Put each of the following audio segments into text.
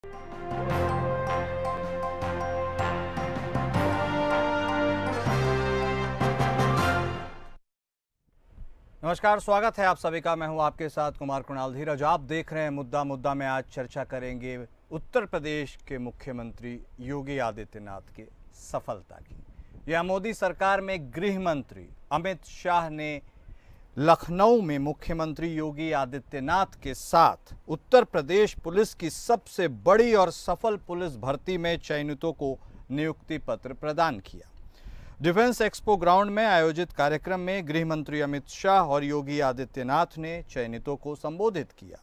नमस्कार, स्वागत है आप सभी का। मैं हूं आपके साथ कुमार कुणाल धीरज। आप देख रहे हैं मुद्दा में आज चर्चा करेंगे उत्तर प्रदेश के मुख्यमंत्री योगी आदित्यनाथ की सफलता की। यह मोदी सरकार में गृह मंत्री अमित शाह ने लखनऊ में मुख्यमंत्री योगी आदित्यनाथ के साथ उत्तर प्रदेश पुलिस की सबसे बड़ी और सफल पुलिस भर्ती में चयनितों को नियुक्ति पत्र प्रदान किया। डिफेंस एक्सपो ग्राउंड में आयोजित कार्यक्रम में गृह मंत्री अमित शाह और योगी आदित्यनाथ ने चयनितों को संबोधित किया।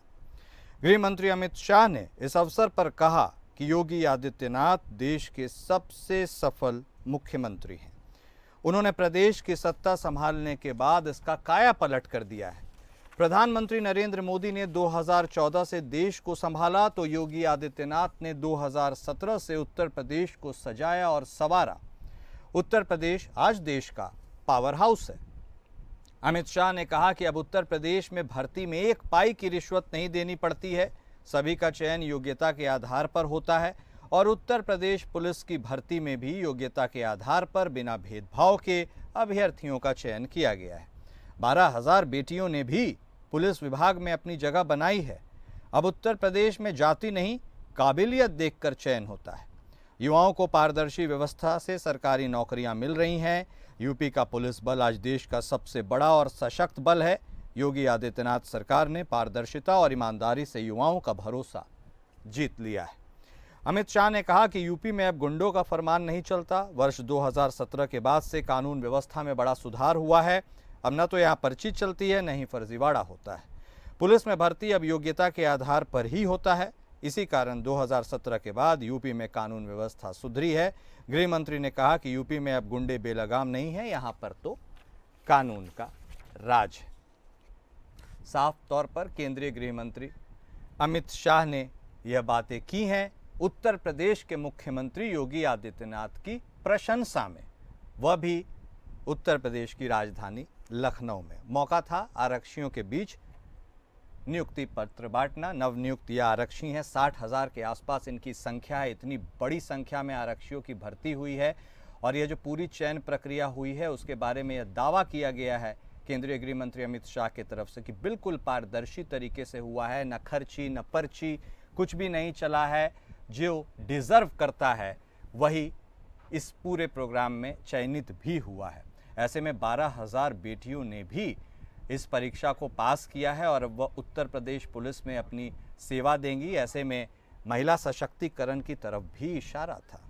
गृह मंत्री अमित शाह ने इस अवसर पर कहा कि योगी आदित्यनाथ देश के सबसे सफल मुख्यमंत्री हैं। उन्होंने प्रदेश की सत्ता संभालने के बाद इसका कायापलट कर दिया है। प्रधानमंत्री नरेंद्र मोदी ने 2014 से देश को संभाला तो योगी आदित्यनाथ ने 2017 से उत्तर प्रदेश को सजाया और संवारा। उत्तर प्रदेश आज देश का पावर हाउस है। अमित शाह ने कहा कि अब उत्तर प्रदेश में भर्ती में एक पाई की रिश्वत नहीं देनी पड़ती है, सभी का चयन योग्यता के आधार पर होता है और उत्तर प्रदेश पुलिस की भर्ती में भी योग्यता के आधार पर बिना भेदभाव के अभ्यर्थियों का चयन किया गया है। 12,000 बेटियों ने भी पुलिस विभाग में अपनी जगह बनाई है। अब उत्तर प्रदेश में जाति नहीं, काबिलियत देखकर चयन होता है। युवाओं को पारदर्शी व्यवस्था से सरकारी नौकरियां मिल रही हैं। यूपी का पुलिस बल आज देश का सबसे बड़ा और सशक्त बल है। योगी आदित्यनाथ सरकार ने पारदर्शिता और ईमानदारी से युवाओं का भरोसा जीत लिया है। अमित शाह ने कहा कि यूपी में अब गुंडों का फरमान नहीं चलता। वर्ष 2017 के बाद से कानून व्यवस्था में बड़ा सुधार हुआ है। अब न तो यहाँ पर्ची चलती है, न ही फर्जीवाड़ा होता है। पुलिस में भर्ती अब योग्यता के आधार पर ही होता है। इसी कारण 2017 के बाद यूपी में कानून व्यवस्था सुधरी है। गृह मंत्री ने कहा कि यूपी में अब गुंडे बेलगाम नहीं है, यहाँ पर तो कानून का राज है। साफ तौर पर केंद्रीय गृह मंत्री अमित शाह ने यह बातें की हैं उत्तर प्रदेश के मुख्यमंत्री योगी आदित्यनाथ की प्रशंसा में, वह भी उत्तर प्रदेश की राजधानी लखनऊ में। मौका था आरक्षियों के बीच नियुक्ति पत्र बांटना। नवनियुक्त यह आरक्षी हैं, 60,000 के आसपास इनकी संख्या है। इतनी बड़ी संख्या में आरक्षियों की भर्ती हुई है और यह जो पूरी चयन प्रक्रिया हुई है उसके बारे में यह दावा किया गया है केंद्रीय गृह मंत्री अमित शाह की तरफ से कि बिल्कुल पारदर्शी तरीके से हुआ है। न खर्ची न पर्ची, कुछ भी नहीं चला है। जो डिजर्व करता है वही इस पूरे प्रोग्राम में चयनित भी हुआ है। ऐसे में 12,000 बेटियों ने भी इस परीक्षा को पास किया है और वह उत्तर प्रदेश पुलिस में अपनी सेवा देंगी। ऐसे में महिला सशक्तिकरण की तरफ भी इशारा था।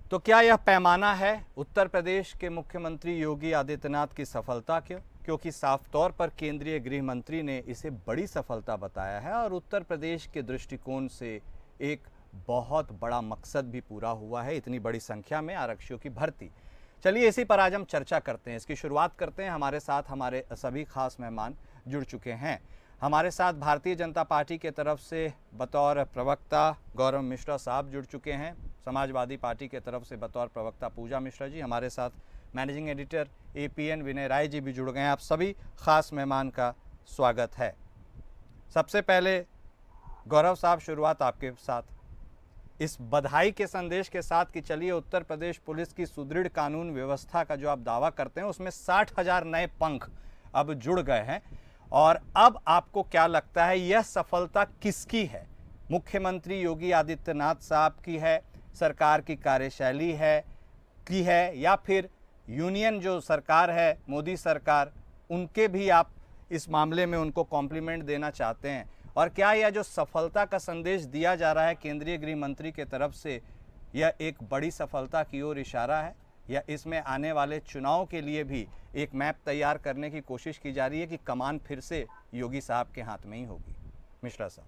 तो क्या यह पैमाना है उत्तर प्रदेश के मुख्यमंत्री योगी आदित्यनाथ की सफलता के? क्योंकि साफ तौर पर केंद्रीय गृह मंत्री ने इसे बड़ी सफलता बताया है और उत्तर प्रदेश के दृष्टिकोण से एक बहुत बड़ा मकसद भी पूरा हुआ है, इतनी बड़ी संख्या में आरक्षियों की भर्ती। चलिए इसी पर आज हम चर्चा करते हैं। इसकी शुरुआत करते हैं। हमारे साथ हमारे सभी खास मेहमान जुड़ चुके हैं। हमारे साथ भारतीय जनता पार्टी के तरफ से बतौर प्रवक्ता गौरव मिश्रा साहब जुड़ चुके हैं। समाजवादी पार्टी के तरफ से बतौर प्रवक्ता पूजा मिश्रा जी। हमारे साथ मैनेजिंग एडिटर APN विनय राय जी भी जुड़ गए हैं। आप सभी खास मेहमान का स्वागत है। सबसे पहले गौरव साहब, शुरुआत आपके साथ इस बधाई के संदेश के साथ कि चलिए उत्तर प्रदेश पुलिस की सुदृढ़ कानून व्यवस्था का जो आप दावा करते हैं उसमें 60,000 नए पंख अब जुड़ गए हैं। और अब आपको क्या लगता है यह सफलता किसकी है? मुख्यमंत्री योगी आदित्यनाथ साहब की है, सरकार की कार्यशैली है या फिर यूनियन जो सरकार है मोदी सरकार, उनके भी आप इस मामले में उनको कॉम्प्लीमेंट देना चाहते हैं? और क्या यह जो सफलता का संदेश दिया जा रहा है केंद्रीय गृह मंत्री के तरफ से, यह एक बड़ी सफलता की ओर इशारा है या इसमें आने वाले चुनाव के लिए भी एक मैप तैयार करने की कोशिश की जा रही है कि कमान फिर से योगी साहब के हाथ में ही होगी? मिश्रा साहब।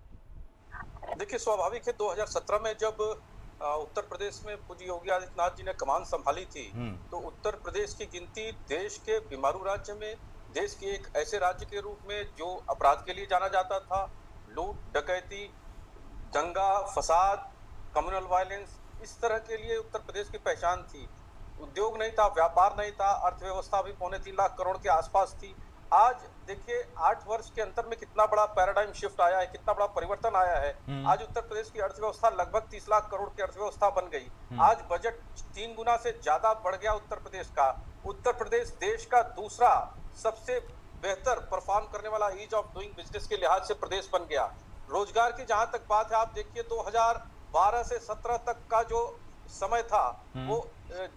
देखिए, स्वाभाविक है 2017 में जब उत्तर प्रदेश में पूज्य योगी आदित्यनाथ जी ने कमान संभाली थी तो उत्तर प्रदेश की गिनती देश के बीमारू राज्य में, देश के एक ऐसे राज्य के रूप में जो अपराध के लिए जाना जाता था, लूट डकैती, दंगा फसाद, कम्युनल वायलेंस, इस तरह के लिए उत्तर प्रदेश की पहचान थी। उद्योग नहीं था, व्यापार नहीं था, अर्थव्यवस्था भी 3.25 लाख करोड़ के आसपास थी। आज देखिए 8 वर्ष के अंतर में कितना बड़ा पैराडाइम शिफ्ट आया है, कितना बड़ा परिवर्तन आया है। आज उत्तर प्रदेश की अर्थव्यवस्था लगभग 30 लाख करोड़ की अर्थव्यवस्था बन गई। आज बजट 3 गुना से ज्यादा बढ़ गया उत्तर प्रदेश का। उत्तर प्रदेश देश का दूसरा सबसे बेहतर परफॉर्म करने वाला ईज ऑफ डूइंग बिजनेस के लिहाज से प्रदेश बन गया। रोजगार की जहां तक बात है, आप देखिए 2012 से 17 तक का जो समय था, वो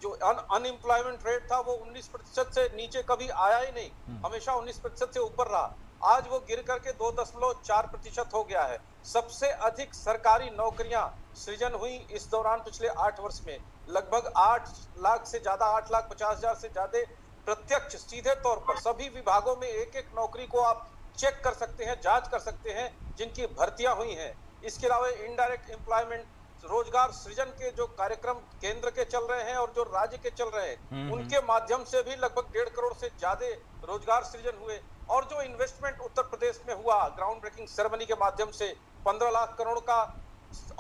जो अनएम्प्लॉयमेंट रेट था वो 19% से नीचे कभी आया ही नहीं, हमेशा 19% से ऊपर रहा। आज वो गिर करके 2.4% हो गया है। सबसे अधिक सरकारी नौकरियां सृजन हुई इस दौरान पिछले 8 वर्ष में। लगभग 8 लाख से ज्यादा, 8,50,000 से ज्यादा प्रत्यक्ष सीधे तौर पर सभी विभागों में एक एक नौकरी को आप चेक कर सकते हैं, जांच कर सकते हैं, जिनकी भर्तियां हुई हैं। इसके अलावा इनडायरेक्ट एम्प्लॉयमेंट, रोजगार सृजन के जो कार्यक्रम केंद्र के चल रहे हैं और जो राज्य के चल रहे हैं, उनके माध्यम से भी लगभग 1.5 करोड़ से ज्यादा रोजगार सृजन हुए। और जो इन्वेस्टमेंट उत्तर प्रदेश में हुआ ग्राउंड ब्रेकिंग सेरेमनी के माध्यम से 15 लाख करोड़ का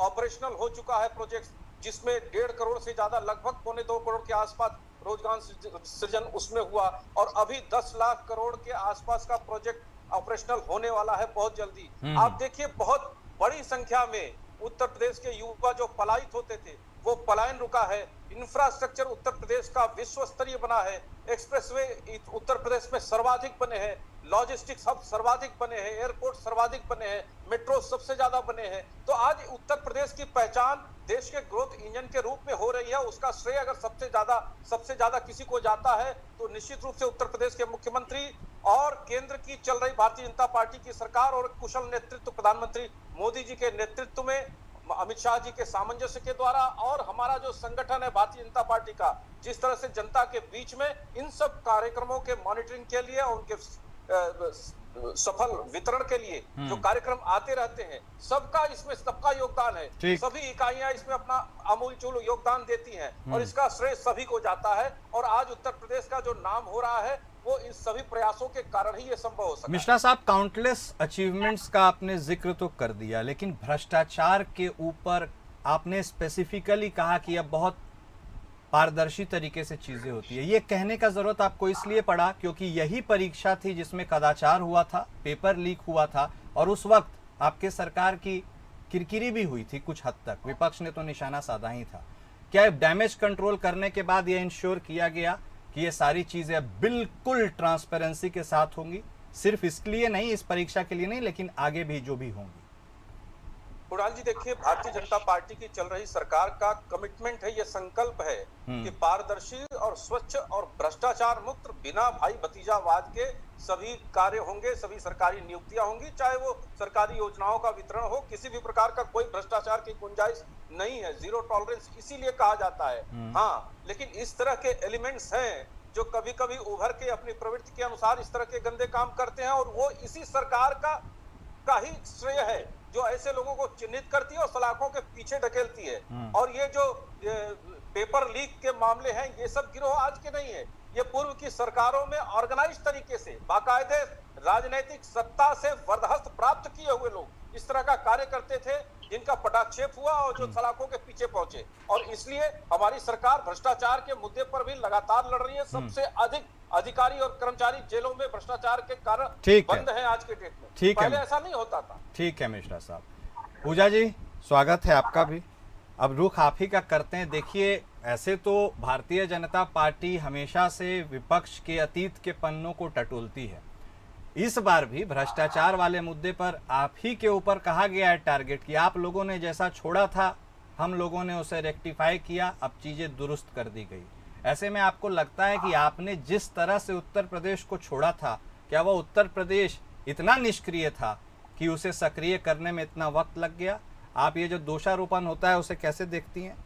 ऑपरेशनल हो चुका है प्रोजेक्ट, जिसमें 1.5 करोड़ से ज्यादा, लगभग 2.25 करोड़ के आसपास रोजगार सृजन उसमें हुआ। और अभी 10 लाख करोड़ के आसपास का प्रोजेक्ट ऑपरेशनल होने वाला है बहुत जल्दी। आप देखिए बहुत बड़ी संख्या में उत्तर प्रदेश के युवा जो पलायित होते थे, वो पलायन रुका है। इंफ्रास्ट्रक्चर उत्तर प्रदेश का विश्व स्तरीय बना है। एक्सप्रेसवे उत्तर प्रदेश में सर्वाधिक बने हैं, लॉजिस्टिक्स हब सर्वाधिक बने हैं, एयरपोर्ट सर्वाधिक बने हैं, मेट्रो सबसे ज्यादा बने हैं। तो आज उत्तर प्रदेश की पहचान देश के ग्रोथ इंजन के रूप में हो रही है। उसका श्रेय अगर सबसे ज्यादा किसी को जाता है तो निश्चित रूप से उत्तर प्रदेश के मुख्यमंत्री और केंद्र की चल रही भारतीय जनता पार्टी की सरकार और कुशल नेतृत्व प्रधानमंत्री मोदी जी के नेतृत्व में, अमित शाह जी के सामंजस्य के द्वारा, और हमारा जो संगठन है भारतीय जनता पार्टी का, जिस तरह से जनता के बीच में इन सब कार्यक्रमों के मॉनिटरिंग के लिए, उनके सफल वितरण के लिए जो कार्यक्रम आते रहते हैं, सबका योगदान है। सभी इकाइयां इसमें अपना अमूलचूल योगदान देती हैं और इसका श्रेय सभी को जाता है। और आज उत्तर प्रदेश का जो नाम हो रहा है वो इन सभी प्रयासों के कारण ही ये संभव हो सका। मिश्रा साहब, काउंटलेस अचीवमेंट्स का आपने जिक्र तो कर दिया, लेकिन भ्रष्टाचार के ऊपर आपने स्पेसिफिकली कहा कि अब बहुत पारदर्शी तरीके से चीजें होती है। ये कहने का जरूरत आपको इसलिए पड़ा क्योंकि यही परीक्षा थी जिसमें कदाचार हुआ था, पेपर लीक हुआ था, और उस वक्त आपके सरकार की किरकिरी भी हुई थी कुछ हद तक, विपक्ष ने तो निशाना साधा ही था। क्या डैमेज कंट्रोल करने के बाद ये इंश्योर किया गया कि ये सारी चीजें बिल्कुल ट्रांसपेरेंसी के साथ होंगी? सिर्फ इसलिए नहीं, इस परीक्षा के लिए नहीं, लेकिन आगे भी जो भी होंगी। कुणाल जी देखिए, भारतीय जनता पार्टी की चल रही सरकार का कमिटमेंट है, ये संकल्प है कि पारदर्शी और स्वच्छ और भ्रष्टाचार मुक्त, बिना भाई भतीजावाद के सभी कार्य होंगे, सभी सरकारी नियुक्तियां होंगी, चाहे वो सरकारी योजनाओं का वितरण हो, किसी भी प्रकार का कोई भ्रष्टाचार की गुंजाइश नहीं है। जीरो टॉलरेंस इसीलिए कहा जाता है। हाँ, लेकिन इस तरह के एलिमेंट्स हैं जो कभी कभी उभर के अपनी प्रवृत्ति के अनुसार इस तरह के गंदे काम करते हैं, और वो इसी सरकार का ही श्रेय है जो ऐसे लोगों को चिन्हित करती है और सलाखों के पीछे ढकेलती है। और ये जो पेपर लीक के मामले हैं, ये सब गिरोह आज के नहीं है, ये पूर्व की सरकारों में ऑर्गेनाइज तरीके से बाकायदे राजनीतिक सत्ता से वरदहस्त प्राप्त किए हुए लोग इस तरह का कार्य करते थे, जिनका पटाक्षेप हुआ और जो सलाखों के पीछे पहुंचे। और इसलिए हमारी सरकार भ्रष्टाचार के मुद्दे पर भी लगातार लड़ रही है। सबसे अधिक अधिकारी और कर्मचारी जेलों में भ्रष्टाचार के कारण बंद हैं आज के डेट में। पहले ऐसा नहीं होता था। ठीक है मिश्रा साहब। पूजा जी, स्वागत है आपका भी। अब रुख आप ही का करते हैं। देखिए, ऐसे तो भारतीय जनता पार्टी हमेशा से विपक्ष के अतीत के पन्नों को टटोलती है। इस बार भी भ्रष्टाचार वाले मुद्दे पर आप ही के ऊपर कहा गया है टारगेट कि आप लोगों ने जैसा छोड़ा था, हम लोगों ने उसे रेक्टिफाई किया, अब चीजें दुरुस्त कर दी गई। ऐसे में आपको लगता है कि आपने जिस तरह से उत्तर प्रदेश को छोड़ा था, क्या वह उत्तर प्रदेश इतना निष्क्रिय था कि उसे सक्रिय करने में इतना वक्त लग गया? आप ये जो दोषारोपण होता है उसे कैसे देखती हैं?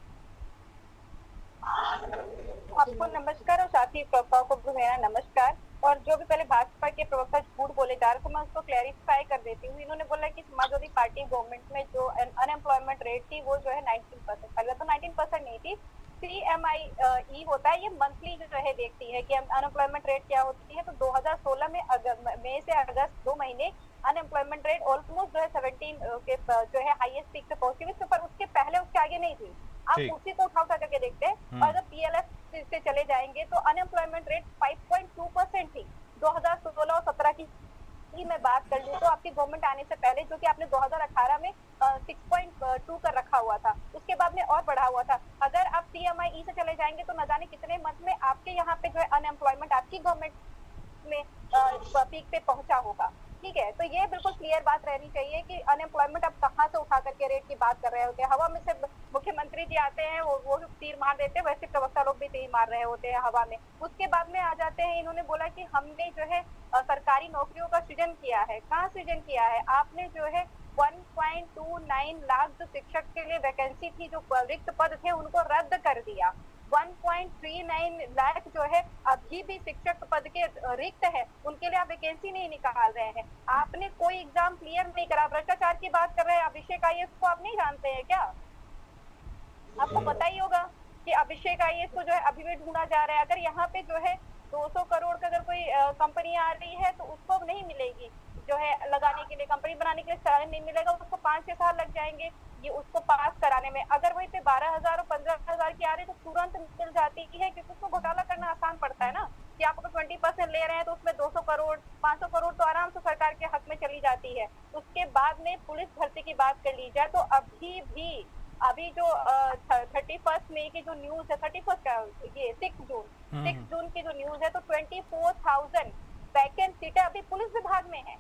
आपको नमस्कार और साथी प्रवक्ता को भी मेरा नमस्कार। और जो भी पहले भाजपा के प्रवक्ता झूठ बोले जा रहे थे, मैं उसको क्लैरिफाई कर देती हूँ। इन्होंने बोला कि समाजवादी पार्टी गवर्नमेंट में जो अनएम्प्लॉयमेंट रेट थी वो जो है 19%, पहले तो 19% नहीं थी। CMIE होता है, ये मंथली जो है देखती है कि अनएम्प्लॉयमेंट रेट क्या होती है। तो 2016 में मई से अगस्त 2 महीने अनएम्प्लॉयमेंट रेट ऑलमोस्ट जो है 17 के जो है हाईएस्ट पीक पे पहुंची हुई, पर उसके पहले उसके आगे नहीं थी। आप उसी को उठाव करके देखते हैं। और अगर PLF से चले जाएंगे तो अनएम्प्लॉयमेंट रेट 5.2% थी 2016 और 17 की मैं बात कर लूँ तो आपकी गवर्नमेंट आने से पहले, जो कि आपने 2018 में 6.2 कर रखा हुआ था, उसके बाद में और बढ़ा हुआ था। अगर आप PMI से चले जाएंगे तो न जाने कितने मंथ में आपके यहाँ पे जो है अनएम्प्लॉयमेंट आपकी गवर्नमेंट में पीक पे पहुंचा होगा। ठीक है, तो ये बिल्कुल क्लियर बात रहनी चाहिए कि अनएम्प्लॉयमेंट आप कहाँ से उठा करके रेट की बात कर रहे होते हैं। हवा में से मुख्यमंत्री जी आते हैं, वो तीर मार देते हैं, वैसे प्रवक्ता लोग भी तीर मार रहे होते हैं हवा में। उसके बाद में आ जाते हैं, इन्होंने बोला कि हमने जो है सरकारी नौकरियों का सृजन किया है। कहाँ सृजन किया है? आपने जो है 1.29 लाख जो शिक्षक के लिए वैकेंसी थी, जो रिक्त पद थे, उनको रद्द कर दिया। 1.39 लाख जो है अभी भी शिक्षक पद के रिक्त है, उनके लिए आप वैकेंसी नहीं निकाल रहे हैं। आपने कोई एग्जाम क्लियर नहीं करा। भ्रष्टाचार की बात कर रहे हैं, अभिषेक IAS को आप नहीं जानते हैं क्या? आपको पता ही होगा कि अभिषेक IAS को जो है अभी भी ढूंढा जा रहा है। अगर यहाँ पे जो है 200 करोड़ का अगर कोई कंपनी आ रही है तो उसको नहीं मिलेगी, जो है लगाने के लिए, कंपनी बनाने के लिए टाइम नहीं मिलेगा, उसको 5-6 साल लग जाएंगे ये उसको पास कराने में। अगर वहीं पे 12,000 और 15,000 की आ रही है तो तुरंत मिल जाती है, क्योंकि उसको घोटाला करना आसान पड़ता है ना, कि आप अगर 20% ले रहे हैं तो उसमें 200 करोड़ 500 करोड़ तो आराम से सरकार के हक में चली जाती है। उसके बाद में पुलिस भर्ती की बात कर ली जाए तो अभी जो 31 मई की जो न्यूज है, 31 का ये 6 जून की जो न्यूज है, तो 24,000 वैकेंट सीटें अभी पुलिस विभाग में है।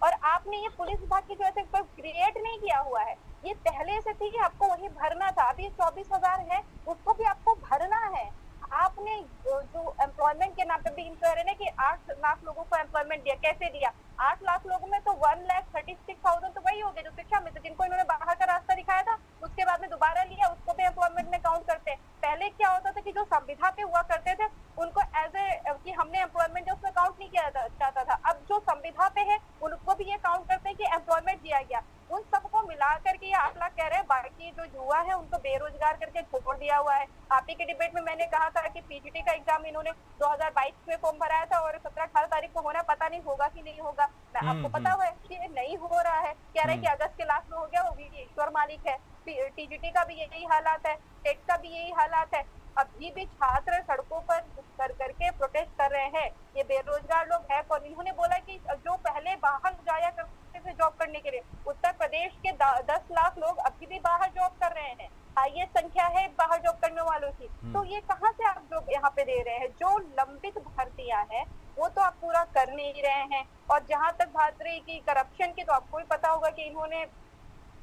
और आपने ये पुलिस विभाग की जो है क्रिएट नहीं किया हुआ है, ये पहले से थी कि आपको वही भरना था। अभी 24,000 है, उसको भी आपको भरना है। आपने जो एम्प्लॉयमेंट के नाम पे भी कह रहे हैं कि 8 लाख लोगों को एम्प्लॉयमेंट दिया, कैसे दिया? 8 लाख लोगों में तो 1,36,000 तो वही हो गए जो शिक्षा में थे, जिनको इन्होंने बाहर का रास्ता दिखाया था, उसके बाद में दोबारा लिया, उसको भी एम्प्लॉयमेंट में काउंट करते हैं। पहले क्या होता था कि जो संविदा पे हुआ करते थे उनको एज ए कि हमने एम्प्लॉयमेंट उसमें काउंट नहीं किया जाता था। अब जो संविदा पे है उनको भी ये काउंट करते हैं कि एम्प्लॉयमेंट दिया गया। उन सबको मिलाकर के ये 8 लाख कह रहे हैं, बाकी जो युवा है उनको बेरोजगार करके छोड़ दिया हुआ है। आप ही के डिबेट में मैंने कहा था कि PGT का एग्जाम इन्होंने 2022 में फॉर्म भराया था और 17-18 तारीख को होना, पता नहीं होगा कि नहीं होगा। आपको पता है कि नहीं हो रहा है, कह रहे हैं कि अगस्त के लास्ट में हो गया, वो भी ईश्वर मालिक है। TGT का भी यही हालात है, टेट का भी यही हालात है। अभी भी छात्र सड़कों पर करके प्रोटेस्ट कर रहे हैं। ये बेरोजगार लोग हैं, और इन्होंने बोला कि जो पहले बाहर जाया करते थे जॉब करने के लिए, उत्तर प्रदेश के 10 लाख लोग अभी भी बाहर जॉब कर रहे हैं। हाईएस्ट संख्या है बाहर जॉब करने वालों की। तो ये कहाँ से आप जॉब यहाँ पे दे रहे हैं? जो लंबित भर्तियां हैं वो तो आप पूरा कर नहीं रहे हैं। और जहां तक बात रही की करप्शन की, तो आपको भी पता होगा कि इन्होंने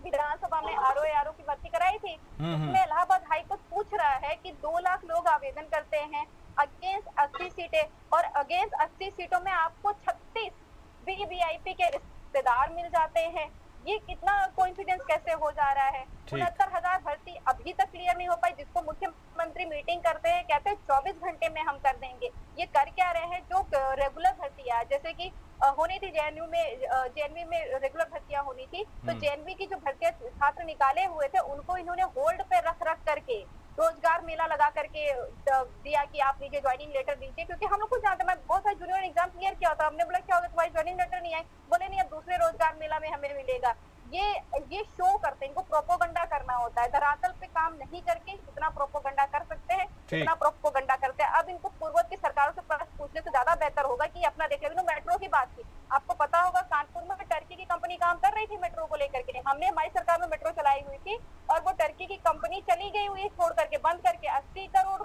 विधानसभा में RO की भर्ती कराई थी, उसमें इलाहाबाद हाईकोर्ट पूछ रहा है कि 2 लाख लोग आवेदन करते हैं अगेंस्ट 80 सीटें, और अगेंस्ट 80 सीटों में आपको 36 VVIP के रिश्तेदार मिल जाते हैं। ये कितना कोइंसिडेंस कैसे हो जा रहा है? 69,000 भर्ती अभी तक क्लियर नहीं हो पाई, जिसको मुख्यमंत्री मीटिंग करते हैं, कहते हैं 24 घंटे में हम कर देंगे। ये कर क्या रहे हैं? जो रेगुलर भर्तियां है, जैसे कि होनी थी JNU में रेगुलर भर्तियां होनी थी, तो JNV की जो भर्तियां छात्र निकाले हुए थे उनको इन्होंने होल्ड पे रख करके रोजगार मेला लगा करके दिया कि आप लीजिए ज्वाइनिंग लेटर दीजिए। क्योंकि हम लोग को जानते, मैं बहुत सारे जूनियर एग्जाम क्लियर किया था, हमने बोला क्या होगा तुम्हारी ज्वाइनिंग लेटर नहीं आई, बोले नहीं अब दूसरे रोजगार मेला में हमें मिलेगा। ये शो करते हैं, इनको प्रोपोगंडा करना होता है। धरातल पे काम नहीं करके जितना प्रोपोगंडा कर सकते हैं उतना प्रोपोगंडा करते हैं। अब इनको पूर्वज की सरकारों से प्रश्न पूछने से ज्यादा बेहतर होगा कि अपना देख लें। मेट्रो की बात की, आपको पता होगा कानपुर में टर्की की कंपनी काम कर रही थी मेट्रो को लेकर के। हमने हमारी सरकार में मेट्रो चलाई हुई थी और वो टर्की की कंपनी चली गई हुई छोड़ करके, बंद करके। 80 करोड़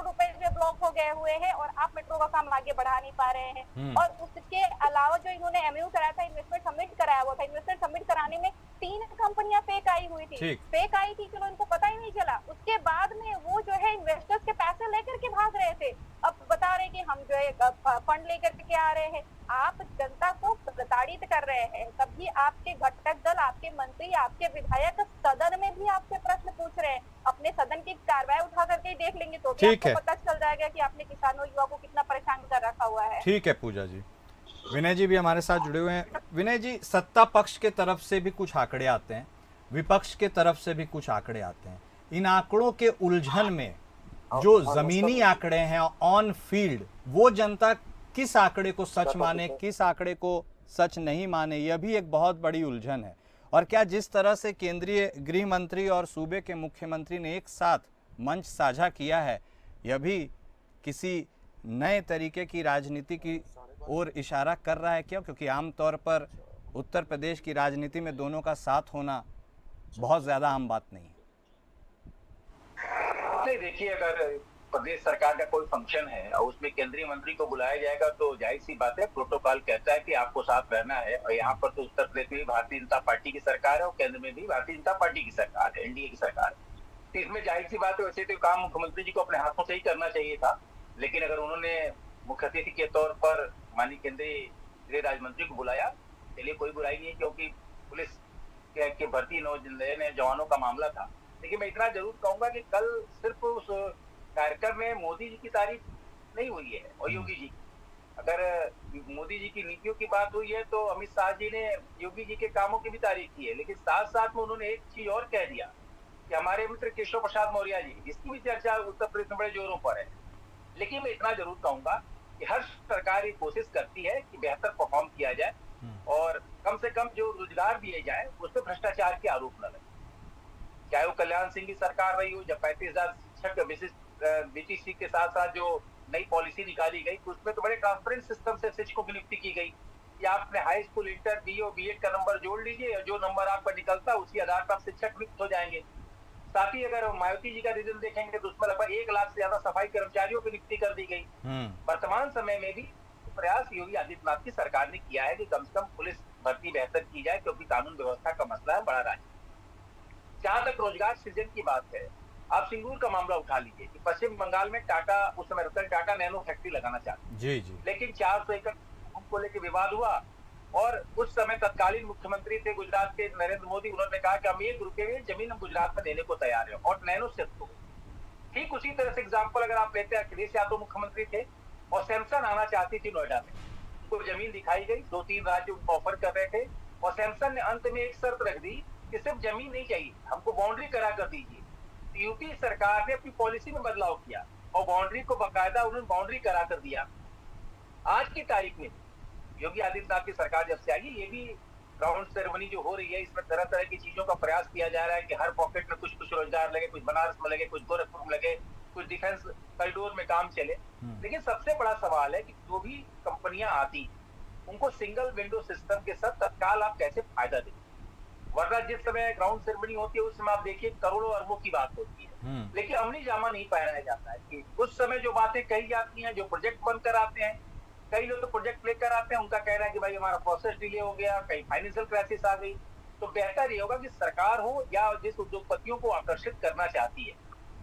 रुपए जो ब्लॉक हो गए हुए हैं और आप मेट्रो का काम आगे बढ़ा नहीं पा रहे हैं। और उसके अलावा जो इन्होंने MOU कराया था, इन्वेस्टमेंट सबमिट कराया हुआ था, इन्वेस्टमेंट सबमिट कराने में 3 कंपनियां फेक आई हुई थी। फेक आई थी, चलो इनको पता ही नहीं चला। उसके बाद में वो जो है इन्वेस्टर्स के पैसे लेकर के भाग रहे थे। अब बता रहे कि हम जो है फंड लेकर के आ रहे हैं। आप जनता को प्रताड़ित कर रहे हैं। कभी आपके घटक दल, आपके मंत्री, आपके विधायक सदन में भी आपसे प्रश्न पूछ रहे हैं। अपने सदन की कार्रवाई उठा करके देख लेंगे तो भी आपको पता चल जाएगा कि आपने किसानों युवा को कितना परेशान कर रखा हुआ है। ठीक है पूजा जी। विनय जी भी हमारे साथ जुड़े हुए हैं। विनय जी, सत्ता पक्ष के तरफ से भी कुछ आंकड़े आते हैं, विपक्ष के तरफ से भी कुछ आंकड़े आते हैं। इन आंकड़ों के उलझन में जो जमीनी आंकड़े हैं ऑन फील्ड, वो जनता किस आंकड़े को सच माने, किस आंकड़े को सच नहीं माने, यह भी एक बहुत बड़ी उलझन है। और क्या जिस तरह से केंद्रीय गृह मंत्री और सूबे के मुख्यमंत्री ने एक साथ मंच साझा किया है, यह भी किसी नए तरीके की राजनीति की ओर इशारा कर रहा है क्या? क्योंकि आमतौर पर उत्तर प्रदेश की राजनीति में दोनों का साथ होना बहुत ज़्यादा आम बात नहीं है। नहीं, देखिए, अगर प्रदेश सरकार का कोई फंक्शन है और उसमें केंद्रीय मंत्री को बुलाया जाएगा तो जाहिर सी बात है, प्रोटोकॉल कहता है कि आपको साथ रहना है। और यहाँ पर तो उत्तर प्रदेश में भी भारतीय जनता पार्टी की सरकार है और केंद्र में भी भारतीय जनता पार्टी की सरकार है, एनडीए की सरकार है। तो इसमें जाहिर सी बात है, वैसे तो काम मुख्यमंत्री जी को अपने हाथों से ही करना चाहिए था, लेकिन अगर उन्होंने मुख्य अतिथि के तौर पर माननीय केंद्रीय गृह राज्य मंत्री को बुलाया, चलिए कोई बुराई नहीं है, क्योंकि पुलिस के भर्ती नए जवानों का मामला था। लेकिन मैं इतना जरूर कहूंगा कि कल सिर्फ उस कार्यक्रम में मोदी जी की तारीफ नहीं हुई है और योगी जी। अगर मोदी जी की नीतियों की बात हुई है तो अमित शाह जी ने योगी जी के कामों की भी तारीफ की है, लेकिन साथ साथ में उन्होंने एक चीज और कह दिया कि हमारे मित्र केशव प्रसाद मौर्य जी, जिसकी भी चर्चा उत्तर प्रदेश में बड़े जोरों पर है। लेकिन मैं इतना जरूर कहूंगा कि हर सरकार ये कोशिश करती है कि बेहतर परफॉर्म किया जाए और कम से कम जो रोजगार दिए जाए उस पर भ्रष्टाचार के आरोप न लगे। चाहे वो कल्याण सिंह की सरकार रही हो, जब 35,000 शिक्षक विशिष्ट बीटीसी के साथ साथ जो नई पॉलिसी निकाली गई, उसमें तो बड़े ट्रांसपेरेंट सिस्टम से शिक्षकों की नियुक्ति की गई कि आपने हाई स्कूल, इंटर, बीए और बीएड का नंबर जोड़ लीजिए और जो नंबर आपका निकलता है उसी आधार पर शिक्षक नियुक्त हो जाएंगे। साथ ही अगर मायावती जी का रिजल्ट देखेंगे तो उसमें लगभग 1 लाख से ज्यादा सफाई कर्मचारियों की नियुक्ति कर दी गई। वर्तमान समय में भी प्रयास योगी आदित्यनाथ की सरकार ने किया है कि कम से कम पुलिस भर्ती बेहतर की जाए, क्योंकि कानून व्यवस्था का मसला है बड़ा राज्य। जहां तक रोजगार सृजन की बात है, आप सिंगूर का मामला उठा लीजिए कि पश्चिम बंगाल में टाटा, उस समय रतन टाटा नैनो फैक्ट्री लगाना चाहते जी। लेकिन 400 एकड़ को लेकर विवाद हुआ और उस समय तत्कालीन मुख्यमंत्री थे गुजरात के नरेंद्र मोदी, उन्होंने कहा कि हम 1 रुपए में जमीन हम गुजरात में देने को तैयार है और नैनो शिफ्ट हो गई। ठीक उसी तरह से एग्जाम्पल अगर आप लेते हैं, अखिलेश यादव मुख्यमंत्री थे और सैमसंग आना चाहती थी नोएडा में, उनको जमीन दिखाई गई, 2-3 राज्य उनको ऑफर कर रहे थे और सैमसंग ने अंत में एक शर्त रख दी कि सिर्फ जमीन नहीं चाहिए, हमको बाउंड्री करा कर दीजिए। यूपी सरकार ने अपनी पॉलिसी में बदलाव किया और बाउंड्री को बाकायदा उन्होंने बाउंड्री करा कर दिया। आज की तारीख में योगी आदित्यनाथ की सरकार जब से आई, ये भी ग्राउंड सेरेमनी जो हो रही है, इसमें तरह तरह की चीजों का प्रयास किया जा रहा है कि हर पॉकेट में कुछ कुछ रोजगार लगे, कुछ बनारस में लगे, कुछ गोरखपुर में लगे, कुछ डिफेंस कॉरिडोर में काम चले। लेकिन सबसे बड़ा सवाल है कि जो भी कंपनियां आती उनको सिंगल विंडो सिस्टम के साथ तत्काल आप कैसे फायदा दें, वरना जिस समय ग्राउंड सेरेमनी होती है उस समय आप देखिए करोड़ों अरबों की बात होती है, लेकिन अमली जामा नहीं पहनाया जाता है कि उस समय जो बातें कही जाती हैं, जो प्रोजेक्ट बनकर आते हैं, कई लोग तो प्रोजेक्ट लेकर आते हैं, उनका कहना है कि भाई हमारा प्रोसेस डिले हो गया, कहीं फाइनेंशियल क्राइसिस आ गई। तो बेहतर ये होगा कि सरकार हो या जिस उद्योगपतियों को आकर्षित करना चाहती है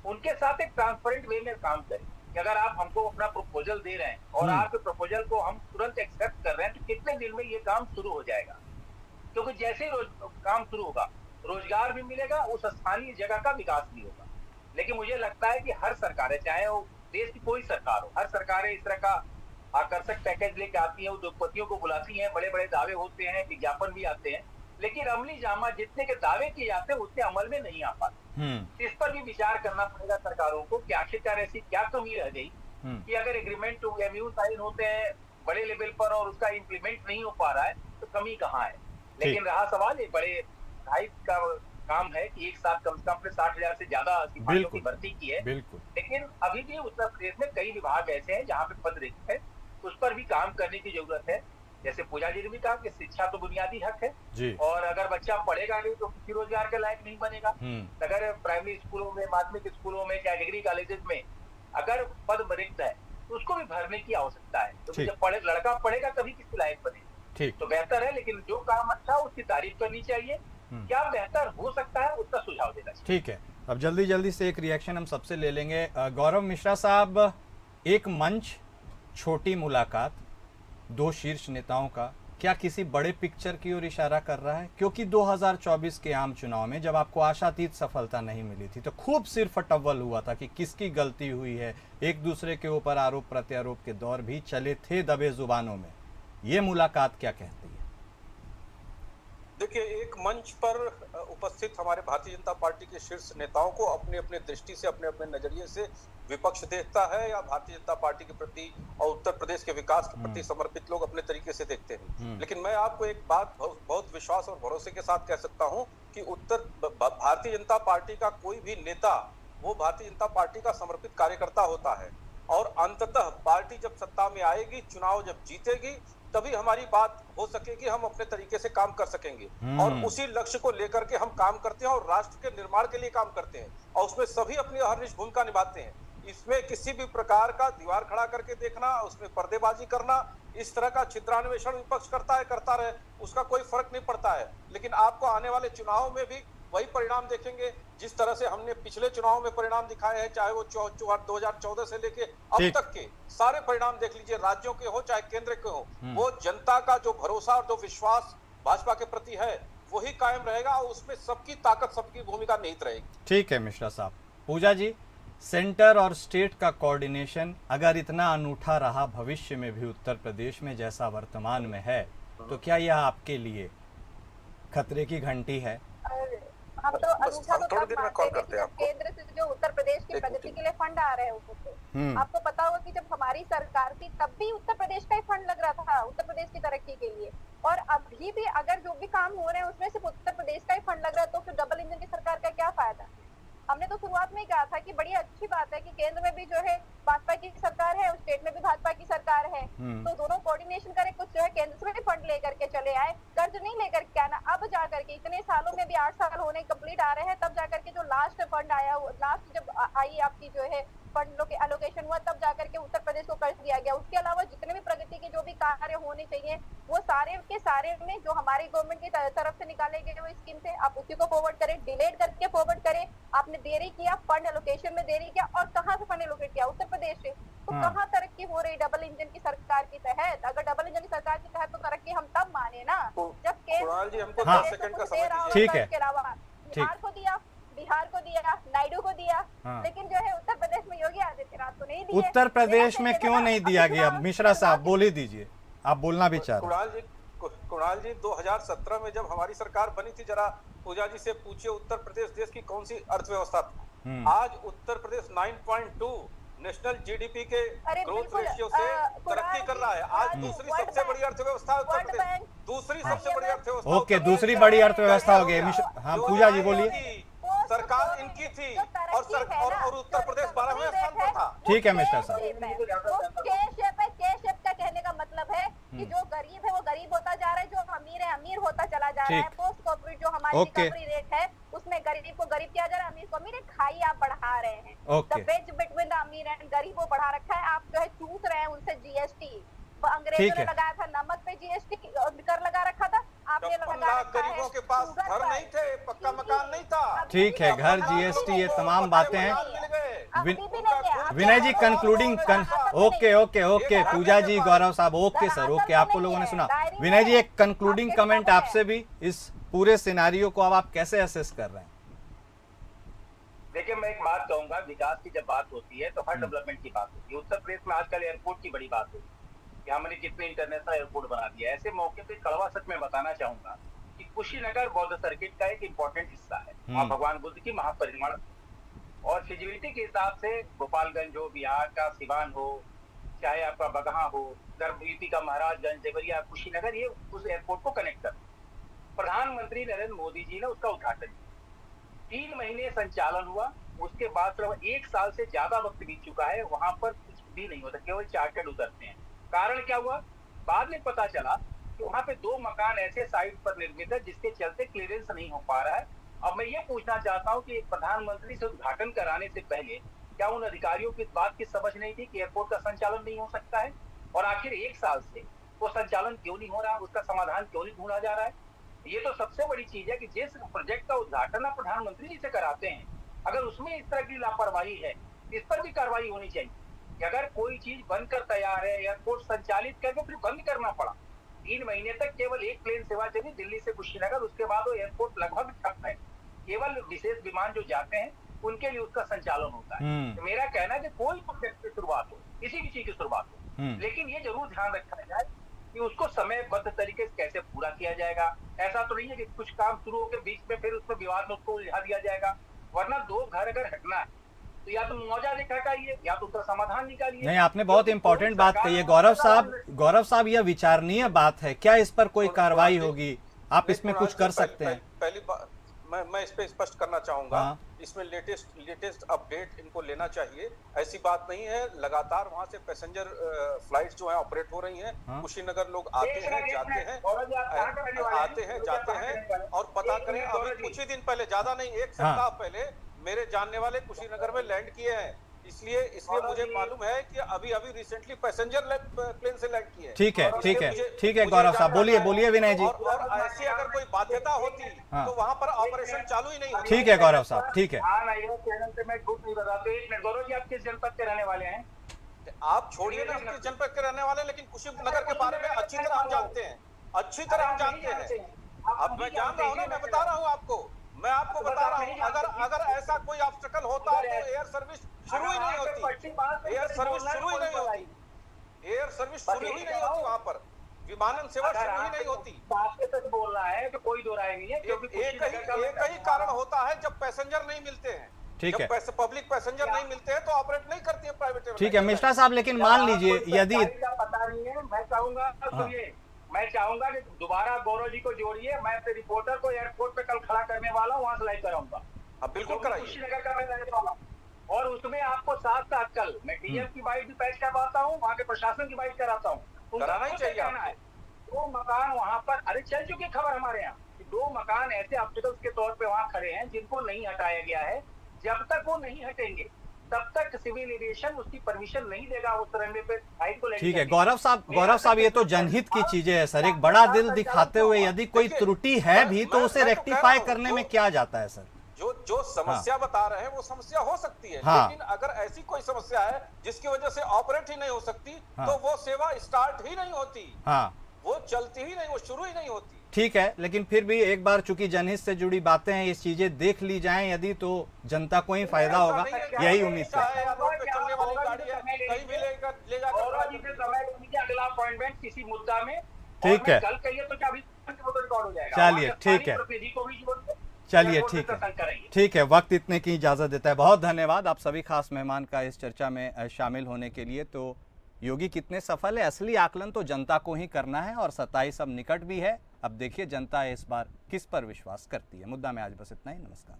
उनके साथ एक ट्रांसपेरेंट वे में काम करें कि अगर आप हमको अपना प्रपोजल दे रहे हैं और आपके प्रपोजल को हम तुरंत एक्सेप्ट कर रहे हैं तो कितने दिन में ये काम शुरू हो जाएगा, क्योंकि जैसे ही काम शुरू होगा रोजगार भी मिलेगा, उस स्थानीय जगह का विकास भी होगा। लेकिन मुझे लगता है कि हर सरकारें, चाहे वो देश की कोई सरकार हो, हर सरकारें इस तरह का आकर्षक पैकेज लेके आती है, उद्योगपतियों को बुलाती हैं, बड़े बड़े दावे होते हैं, विज्ञापन भी आते हैं, लेकिन अमली जामा जितने के दावे किए जाते हैं उतने अमल में नहीं आ पाते। इस पर भी विचार करना पड़ेगा सरकारों को कि आखिरकार ऐसी क्या कमी रह गई कि अगर एग्रीमेंट टू एमयू साइन होते हैं बड़े लेवल पर और उसका इम्प्लीमेंट नहीं हो पा रहा है तो कमी कहाँ है। लेकिन रहा सवाल, ये बड़े हाइप का काम है कि एक साथ कम से कम अपने 60,000 से ज्यादा सिपाहियों की भर्ती की है, लेकिन अभी भी उत्तर प्रदेश में कई विभाग ऐसे हैं जहाँ पे पद रिक्त है, उस पर भी काम करने की जरूरत है। जैसे पूजा जी ने भी कहा कि शिक्षा तो बुनियादी हक है और अगर बच्चा पढ़ेगा नहीं तो किसी रोजगार के लायक नहीं बनेगा। अगर प्राइमरी स्कूलों में, माध्यमिक स्कूलों में, चाहे डिग्री कॉलेजेस में अगर पद रिक्त है तो उसको भी भरने की आवश्यकता है, क्योंकि जब लड़का पढ़ेगा तभी किसी लायक बनेगा। तो बेहतर है, लेकिन जो काम अच्छा उसकी तारीफ करनी चाहिए, क्या बेहतर हो सकता है उसका सुझाव देना चाहिए। ठीक है, अब जल्दी जल्दी से एक रिएक्शन हम सबसे ले लेंगे। गौरव मिश्रा साहब, एक मंच, छोटी मुलाकात, 2 शीर्ष नेताओं का, क्या किसी बड़े पिक्चर की ओर इशारा कर रहा है? क्योंकि 2024 के आम चुनाव में जब आपको आशातीत सफलता नहीं मिली थी तो खूब सिर फटव्वल हुआ था कि किसकी गलती हुई है, एक दूसरे के ऊपर आरोप प्रत्यारोप के दौर भी चले थे दबे जुबानों में। ये मुलाकात क्या कहती है? देखिए, एक मंच पर उपस्थित हमारे भारतीय जनता पार्टी के शीर्ष नेताओं को अपने अपने दृष्टि से, अपने अपने नजरिए से विपक्ष देखता है या भारतीय जनता पार्टी के प्रति और उत्तर प्रदेश के विकास के प्रति समर्पित लोग अपने तरीके से देखते हैं। लेकिन मैं आपको एक बात बहुत विश्वास और भरोसे के साथ कह सकता हूं कि भारतीय जनता पार्टी का कोई भी नेता वो भारतीय जनता पार्टी का समर्पित कार्यकर्ता होता है। और अंततः पार्टी जब सत्ता में आएगी, चुनाव जब जीतेगी, तभी हमारी बात हो सकेगी, हम अपने तरीके से काम कर सकेंगे। और उसी लक्ष्य को लेकर के हम काम करते हैं और राष्ट्र के निर्माण के लिए काम करते हैं, और उसमें सभी अपनी अहर्निश भूमिका निभाते हैं। इसमें किसी भी प्रकार का दीवार खड़ा करके देखना, उसमें पर्देबाजी करना, इस तरह का छिद्रान्वेषण विपक्ष करता है, करता रहे, उसका कोई फर्क नहीं पड़ता है। लेकिन आपको आने वाले चुनाव में भी वही परिणाम देखेंगे जिस तरह से हमने पिछले चुनाव में परिणाम दिखाए हैं, चाहे वो 2014 से लेके अब तक के सारे परिणाम देख लीजिए, राज्यों के हो चाहे केंद्र के हो, वो जनता का जो भरोसा और जो विश्वास भाजपा के प्रति है वही कायम रहेगा, और उसमें सबकी ताकत, सबकी भूमिका निहित रहेगी। ठीक है मिश्रा साहब। पूजा जी, सेंटर और स्टेट का कोऑर्डिनेशन अगर इतना अनूठा रहा भविष्य में भी उत्तर प्रदेश में जैसा वर्तमान में है, तो क्या यह आपके लिए खतरे की घंटी है? हम तो अनूठा तो थोड़ी तब देर में कॉल मानते हैं करते कि हैं जब केंद्र से जो उत्तर प्रदेश की प्रगति के लिए फंड आ रहे हैं उससे। आपको पता होगा कि जब हमारी सरकार थी तब भी उत्तर प्रदेश का ही फंड लग रहा था उत्तर प्रदेश की तरक्की के लिए, और अभी भी अगर जो भी काम हो रहे हैं उसमें सिर्फ उत्तर प्रदेश का ही फंड लग रहा है, तो फिर डबल इंजन की सरकार का क्या फायदा? हमने तो शुरुआत में ही कहा था कि बड़ी अच्छी बात है कि केंद्र में भी जो है भाजपा की सरकार है और स्टेट में भी भाजपा की सरकार है, तो दोनों कोऑर्डिनेशन करे, कुछ जो है केंद्र से भी फंड लेकर के चले आए, कर्ज नहीं लेकर के आना। अब जाकर के इतने सालों में भी 8 साल होने कंप्लीट आ रहे हैं, तब जाकर के जो लास्ट फंड आया, लास्ट जब आई आपकी जो है फंड के एलोकेशन हुआ, तब जाकर के उत्तर प्रदेश को कर्ज दिया गया। उसके अलावा जितने भी प्रगति के जो भी कार्य होने चाहिए वो सारे के सारे में जो हमारी गवर्नमेंट की तरफ से निकाले गए वो स्कीम थे, आप उसी को फॉरवर्ड करें, डिलेट करके फॉरवर्ड करें। आपने देरी किया, फंड एलोकेशन में देरी किया, और कहाँ से फंड एलोकेट किया? उत्तर प्रदेश से। तो कहाँ तरक्की हो रही डबल इंजन की सरकार के तहत? अगर डबल इंजन की सरकार के तहत तो तरक्की हम तब माने ना जब कुणाल जी, हमको 10 सेकंड का समय दीजिए। ठीक है। के अलावा बिहार को दिया, नायडू को दिया, लेकिन जो है उत्तर प्रदेश में योगी आदित्यनाथ को नहीं दिया। उत्तर प्रदेश में क्यों नहीं दिया गया? मिश्रा साहब बोल ही दीजिए, आप बोलना भी चाह रहे हैं। कुणाल जी 2017 में जब हमारी सरकार बनी थी, जरा पूजा जी से पूछिए उत्तर प्रदेश देश की कौन सी अर्थव्यवस्था थी? आज उत्तर प्रदेश 9.2 नेशनल जीडीपी के ग्रोथ रेशियो से तरक्की कर रहा है। आज दूसरी सबसे बड़ी अर्थव्यवस्था है उत्तर प्रदेश, दूसरी सबसे बड़ी अर्थव्यवस्था। ओके, दूसरी बड़ी अर्थव्यवस्था हो गई। हाँ पूजा जी बोलिए। सरकार इनकी थी और उत्तर प्रदेश 12वें स्थान पर था। ठीक है मिश्रा साहब। का कहने का मतलब है कि जो गरीब है वो गरीब होता जा रहा है, जो अमीर है अमीर होता चला जा रहा है। पोस्ट कॉर्पोरेट जो हमारी रिकवरी रेट है उसमें गरीब को गरीब किया जा रहा है, अमीर को अमीर है, खाई आप बढ़ा रहे हैं। द वेज बिटवीन द अमीर एंड गरीब को बढ़ा रखा है। आप जो है चूस रहे हैं उनसे जीएसटी। अंग्रेजों ने लगाया था नमक पे जीएसटी कर लगा रखा था, आपने लगा रखा है। गरीबों के पास घर नहीं थे, पक्का मकान नहीं था। ठीक है, घर, जीएसटी, ये तमाम बातें हैं। विनय जी कंक्लूडिंग ओके पूजा जी, गौरव साहब, ओके सर, ओके, आपको लोगों ने सुना। विनय जी एक कंक्लूडिंग कमेंट आपसे भी, इस पूरे सिनेरियो को अब आप कैसे असेस कर रहे हैं? देखिए, मैं एक बात कहूंगा, विकास की जब बात होती है तो हर डेवलपमेंट की बात होती है। उत्तर प्रदेश में आजकल एयरपोर्ट की बड़ी बात होती है कि हमने कितने इंटरनेशनल एयरपोर्ट बना दिया। ऐसे मौके पे कड़वा सच में बताना चाहूंगा कि कुशीनगर बौद्ध सर्किट का एक इंपॉर्टेंट हिस्सा है, वहाँ भगवान बुद्ध की महापरिनिर्वाण, और फिजिबिलिटी के हिसाब से गोपालगंज हो, बिहार का सिवान हो, चाहे आपका बगहा हो, यूपी का महाराजगंज, देवरिया, कुशीनगर, ये उस एयरपोर्ट को कनेक्ट कर। प्रधानमंत्री नरेंद्र मोदी जी ने उसका उद्घाटन किया। 3 महीने संचालन हुआ, उसके बाद सिर्फ 1 साल से ज्यादा वक्त बीत चुका है, वहां पर कुछ भी नहीं होता, केवल चार्टर्ड उतरते हैं। कारण क्या हुआ? बाद में पता चला कि वहां पे 2 मकान ऐसे साइट पर निर्मित है जिसके चलते क्लियरेंस नहीं हो पा रहा है। अब मैं ये पूछना चाहता हूँ कि प्रधानमंत्री से उद्घाटन कराने से पहले क्या उन अधिकारियों की इस बात की समझ नहीं थी कि एयरपोर्ट का संचालन नहीं हो सकता है? और आखिर 1 साल से वो संचालन क्यों नहीं हो रहा, उसका समाधान क्यों नहीं ढूंढा जा रहा है? ये तो सबसे बड़ी चीज है कि जिस प्रोजेक्ट का उद्घाटन आप प्रधानमंत्री जी से कराते हैं, अगर उसमें इस तरह की लापरवाही है, इस पर भी कार्रवाई होनी चाहिए। कि अगर कोई चीज बनकर तैयार है, एयरपोर्ट संचालित करके फिर बंद करना पड़ा। 3 महीने तक केवल एक प्लेन सेवा चली दिल्ली से कुशीनगर, उसके बाद वो एयरपोर्ट लगभग ठप है। केवल विशेष विमान जो जाते हैं उनके लिए उसका संचालन होता है। तो मेरा कहना है कि कोई प्रोजेक्ट की शुरुआत हो, किसी भी चीज की शुरुआत हो, लेकिन ये जरूर ध्यान रखा जाए कि उसको समयबद्ध तरीके से कैसे पूरा किया जाएगा। ऐसा तो नहीं है कि कुछ काम शुरू होकर बीच में फिर उसमें विवाद में उसको उलझा दिया जाएगा। वरना 2 घर अगर हटना है तो या तो मुआवजा निकालिए या तो उसका समाधान निकालिए। नहीं, आपने बहुत इंपॉर्टेंट बात कही है गौरव साहब, यह विचारणीय बात है। क्या इस पर कोई कार्रवाई होगी? आप इसमें कुछ कर सकते हैं? मैं इस पे स्पष्ट करना चाहूंगा। हाँ। इसमें लेटेस्ट अपडेट इनको लेना चाहिए। ऐसी बात नहीं है, लगातार वहां से पैसेंजर फ्लाइट जो है ऑपरेट हो रही हैं। हाँ। कुशीनगर लोग आते हैं, जाते हैं, आते हैं, जाते हैं। और पता करें, अभी कुछ ही दिन पहले, ज्यादा नहीं, एक सप्ताह पहले मेरे जानने वाले कुशीनगर में लैंड किए हैं। इसलिए मुझे मालूम है कि अभी रिसेंटली पैसेंजर प्लेन से लैंड किए हैं। ठीक है, ठीक है, ठीक है गौरव साहब, बोलिए विनय जी। और ऐसी अगर कोई बाध्यता होती हाँ। तो वहां पर ऑपरेशन चालू ही नहीं होती। ठीक है गौरव साहब, ठीक है। हाँ, नहीं, चैनल पे मैं झूठ नहीं बता। तो एक मिनट, गौरव जी, आप किस जनपद के रहने वाले हैं? आप छोड़िए ना किस जनपद के रहने वाले, लेकिन कुशीनगर के बारे में अच्छी तरह हम जानते हैं, अच्छी तरह हम जानते हैं। अब मैं जान रहा हूँ ना, मैं बता रहा हूँ आपको, मैं आपको बता रहा हूँ, अगर ऐसा कोई ऑब्स्टेकल होता तो एयर सर्विस शुरू ही नहीं होती, एयर सर्विस शुरू ही नहीं होती, एयर सर्विस शुरू ही नहीं होती, वहां पर विमानन सेवा शुरू ही नहीं होती। सच बोल रहा है तो कोई दो राय नहीं है, क्योंकि एक ही कारण होता है, जब पैसेंजर नहीं मिलते हैं। ठीक है, पब्लिक पैसेंजर नहीं मिलते हैं तो ऑपरेट नहीं करती है प्राइवेट। ठीक है मिश्रा साहब, लेकिन मान लीजिए यदि पता नहीं है, मैं चाहूंगा सुनिए, मैं चाहूंगा कि दोबारा गौरव जी को जोड़िए। मैं अपने रिपोर्टर को एयरपोर्ट पे कल खड़ा करने वाला हूँ, वहां से लाइव कराऊंगा। अब बिल्कुल कराइए। कुशीनगर का मैं रहने वाला हूं। और उसमें आपको साथ साथ कल मैं डीएम की बाइट भी पेश करवाता हूँ, वहाँ के प्रशासन की बाइट कराता हूँ। कराना ही चाहिए। है 2 मकान वहाँ पर, अरे चल चुकी खबर हमारे यहाँ, 2 मकान ऐसे ऑब्स्टिकल्स के तौर पे वहाँ खड़े हैं जिनको नहीं हटाया गया है। जब तक वो नहीं हटेंगे तब तक सिविल एविएशन उसकी परमिशन नहीं देगा उस रनवे पे फ्लाइट को। ठीक है गौरव साहब, ये तो जनहित की चीजें है सर। एक बड़ा दिल दिखाते हुए यदि कोई त्रुटि है भी तो उसे रेक्टिफाई करने में क्या जाता है सर? जो समस्या बता रहे हैं वो समस्या हो सकती है। हाँ। लेकिन अगर ऐसी कोई समस्या है जिसकी वजह से ऑपरेट ही नहीं हो सकती, हाँ। तो वो सेवा स्टार्ट ही नहीं होती। हाँ, वो चलती ही नहीं, वो शुरू ही नहीं होती। ठीक है, लेकिन फिर भी एक बार चूंकि जनहित से जुड़ी बातें हैं, ये चीजें देख ली जाएं यदि तो जनता को ही फायदा होगा, यही उम्मीद है। चलने वाली गाड़ी है, कहीं भी ले जाकर अगला अपॉइंटमेंट किसी मुद्दा में, ठीक है, कल कहिए तो क्या अभी रिकॉर्ड हो जाएगा। चलिए ठीक है, चलिए ठीक है, ठीक है। वक्त इतने की इजाजत देता है। बहुत धन्यवाद आप सभी खास मेहमान का इस चर्चा में शामिल होने के लिए। तो योगी कितने सफल है, असली आकलन तो जनता को ही करना है और 27 अब निकट भी है। अब देखिए जनता इस बार किस पर विश्वास करती है। मुद्दा में आज बस इतना ही। नमस्कार।